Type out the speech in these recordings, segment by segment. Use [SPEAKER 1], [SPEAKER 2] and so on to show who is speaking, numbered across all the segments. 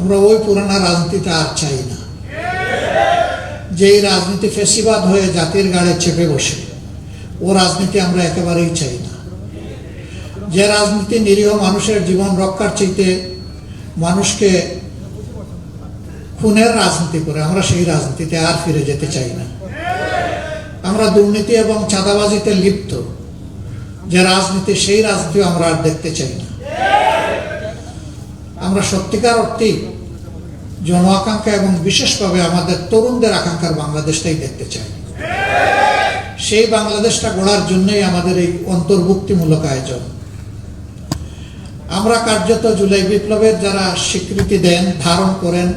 [SPEAKER 1] আমরা ওই পুরানা রাজনীতিটা আর চাই না, যেই রাজনীতি ফেসিবাদ হয়ে জাতির গাড়ে চেপে বসে, ও রাজনীতি আমরা একেবারেই চাই না। যে রাজনীতি নিরীহ মানুষের জীবন রক্ষার চাইতে মানুষকে খুনের রাজনীতি করে, আমরা সেই রাজনীতিতে আর ফিরে যেতে চাই না। আমরা দুর্নীতি এবং চাঁদাবাজিতে লিপ্ত যে রাজনীতি, সেই রাজনীতি আমরা আর দেখতে চাই না। আমরা সত্যিকার অর্থেই জন আকাঙ্ক্ষা এবং বিশেষভাবে আমাদের তরুণদের আকাঙ্ক্ষার বাংলাদেশটাই দেখতে চাই। সেই বাংলাদেশটা গড়ার জন্যই আমাদের এই অন্তর্ভুক্তিমূলক আয়োজন। আমরা কার্যত জুলাই বিপ্লবের যারা স্বীকৃতি দেন, ধারণ করেন,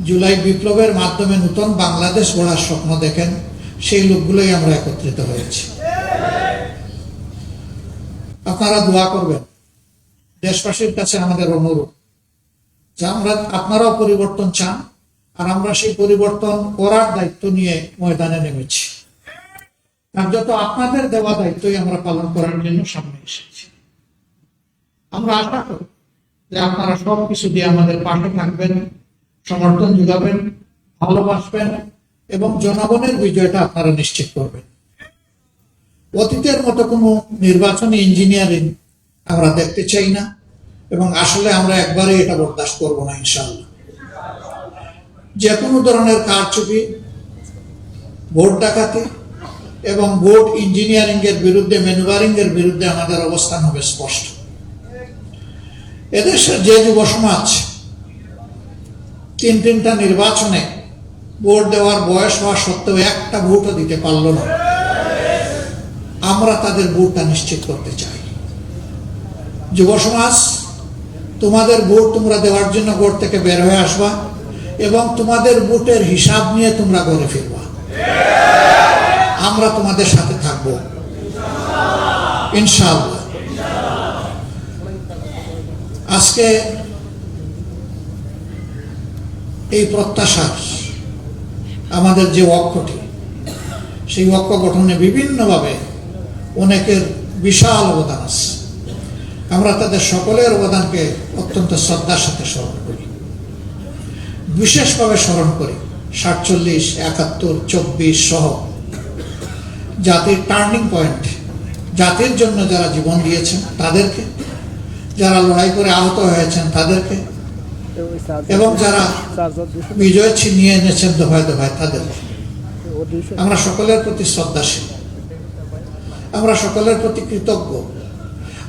[SPEAKER 1] জুলাই বিপ্লবের মাধ্যমে নতুন বাংলাদেশ গড়ার স্বপ্ন দেখেন, সেই লোকগুলোই আমরা একত্রিত হয়েছি। আপনারা দোয়া করবেন। দেশবাসীর কাছে আমাদের অনুরোধ যে আপনারাও পরিবর্তন চান, আর আমরা সেই পরিবর্তন করার দায়িত্ব নিয়ে ময়দানে নেমেছি। কার্যত আপনাদের দেওয়া দায়িত্বই আমরা পালন করার জন্য সামনে এসেছি। আমরা আশা করি যে আপনারা সবকিছু দিয়ে আমাদের পাশে থাকবেন, সমর্থন যোগাবেন, ভালোবাসবেন এবং জনগণের বিজয়টা আপনারা নিশ্চিত করবেন। অতীতের মতো কোনো নির্বাচনী ইঞ্জিনিয়ারিং আমরা দেখতে চাই না, এবং আসলে আমরা একবারে এটা বরদাস্ত করব না ইনশাআল্লাহ। যে কোনো ধরনের কারচুপি, ভোট ডাকাতি এবং ভোট ইঞ্জিনিয়ারিং এর বিরুদ্ধে, ম্যানুভারিং এর বিরুদ্ধে আমাদের অবস্থান হবে স্পষ্ট। এদেশের যে যুব সমাজ তিনটা নির্বাচনে ভোট দেওয়ার বয়স হওয়া সত্ত্বেও একটা ভোটও দিতে পারল না, আমরা তাদের ভোটটা নিশ্চিত করতে চাই। যুব সমাজ, তোমাদের ভোট তোমরা দেওয়ার জন্য ভোট থেকে বের হয়ে আসবা এবং তোমাদের ভোটের হিসাব নিয়ে তোমরা ঘরে ফিরবা। আমরা তোমাদের সাথে থাকব ইনশাআল্লাহ। আজকে এই প্রত্যাশার আমাদের যে ঐক্যটি, সেই ঐক্য গঠনে বিভিন্নভাবে অনেকের বিশাল অবদান আছে। আমরা তাদের সকলের অবদানকে অত্যন্ত শ্রদ্ধার সাথে স্মরণ করি, বিশেষভাবে স্মরণ করি 47, 71, 24 সহ জাতির টার্নিং পয়েন্ট, জাতির জন্য যারা জীবন দিয়েছেন তাদেরকে, যারা লড়াই করে আহত হয়েছেন তাদেরকে, এবং যারা বিজয় ছিনিয়ে এনেছেন দফায় দফায় তাদেরকে। আমরা সকলের প্রতি শ্রদ্ধাশীল, আমরা সকলের প্রতি কৃতজ্ঞ,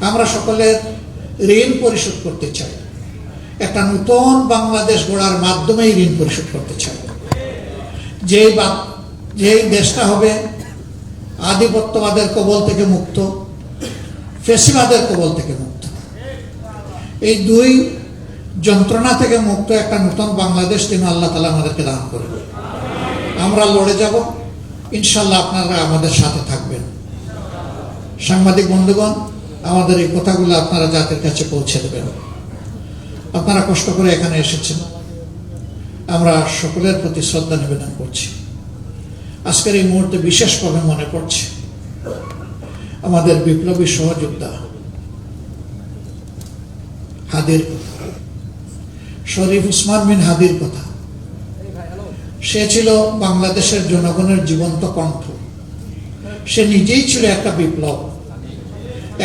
[SPEAKER 1] আমরা সকলের ঋণ পরিশোধ করতে চাই। একটা নতুন বাংলাদেশ গড়ার মাধ্যমেই ঋণ পরিশোধ করতে চাই, যেই দেশটা হবে আধিপত্যবাদের কবল থেকে মুক্ত, ফ্যাসিবাদের কবল থেকে মুক্ত, এই দুই যন্ত্রণা থেকে মুক্ত একটা নতুন বাংলাদেশ তিনি আল্লাহ তাআলা আমাদেরকে দান করবেন। আমরা লড়ে যাব ইনশাআল্লাহ, আপনারা আমাদের সাথে থাকবেন। সাংবাদিক বন্ধুগণ, আমাদের এই কথাগুলো আপনারা জাতির কাছে পৌঁছে দেবেন। আপনারা কষ্ট করে এখানে এসেছেন, আমরা সকলের প্রতি শ্রদ্ধা নিবেদন করছি। আজকের এই মুহূর্তে বিশেষভাবে মনে পড়ছে আমাদের বিপ্লবী সহযোদ্ধা হাদির কথা, শরীফ উসমান বিন হাদির কথা। সে ছিল বাংলাদেশের জনগণের জীবন্ত কণ্ঠ। সে নিজেই ছিল একটা বিপ্লব,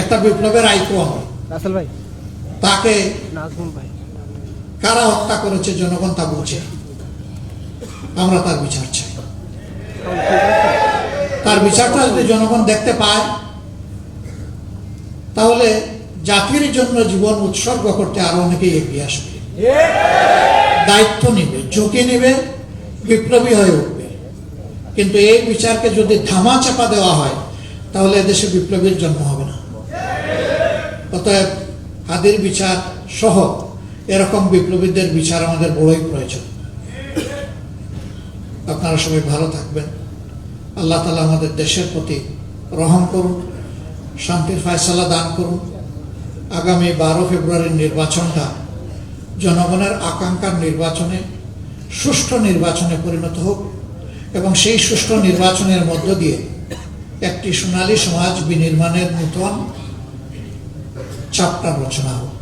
[SPEAKER 1] একটা বিপ্লবের আইকন। তাকে কারা হত্যা করেছে জনগণ তা বুঝে। আমরা তার বিচার চাই। তার বিচারটা যদি জনগণ দেখতে পায়, তাহলে জাতির জন্য জীবন উৎসর্গ করতে আরো অনেকেই এগিয়ে আসবে, দায়িত্ব নিবে, ঝুঁকি নিবে, বিপ্লবী হয়ে উঠবে। কিন্তু এই বিচারকে যদি ধামা চাপা দেওয়া হয়, তাহলে এদেশে বিপ্লবীর জন্ম হবে না। অতএব হাদির বিচার সহ এরকম বিপ্লবীদের বিচার আমাদের বড়ই প্রয়োজন। আপনারা সবাই ভালো থাকবেন। আল্লাহ তাআলা আমাদের দেশের প্রতি রহম করুন, শান্তির ফয়সালা দান করুন। আগামী 12 ফেব্রুয়ারির নির্বাচনটা জনগণের আকাঙ্ক্ষার নির্বাচনে, সুষ্ঠু নির্বাচনে পরিণত হোক, এবং সেই সুষ্ঠু নির্বাচনের মধ্য দিয়ে একটি সোনালী সমাজ বিনির্মাণের নতুন চ্যাপ্টার রচনা হোক।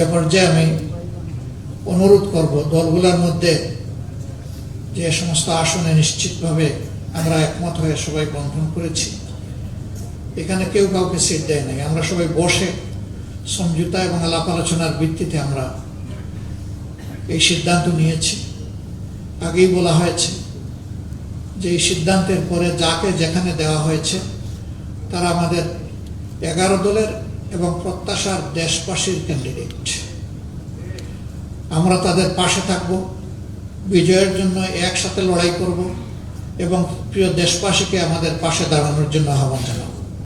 [SPEAKER 1] এ পর্যায়ে আমি অনুরোধ করব দলগুলোর মধ্যে যে সমস্ত আসনে নিশ্চিতভাবে আমরা একমত হয়ে সবাই বন্ধন করেছি, এখানে কেউ কাউকে সিট দেয় নাই। আমরা সবাই বসে সমঝোতা এবং আলাপ আলোচনার ভিত্তিতে আমরা এই সিদ্ধান্ত নিয়েছি। আগেই বলা হয়েছে যে এই সিদ্ধান্তের পরে যাকে যেখানে দেওয়া হয়েছে তারা আমাদের 11 দলের এবং প্রত্যাশার দেশবাসীর ক্যান্ডিডেট। আমরা তাদের পাশে থাকব, বিজয়ের জন্য একসাথে লড়াই করব এবং প্রিয় দেশবাসীকে আমাদের পাশে দাঁড়ানোর জন্য আহ্বান জানাবো।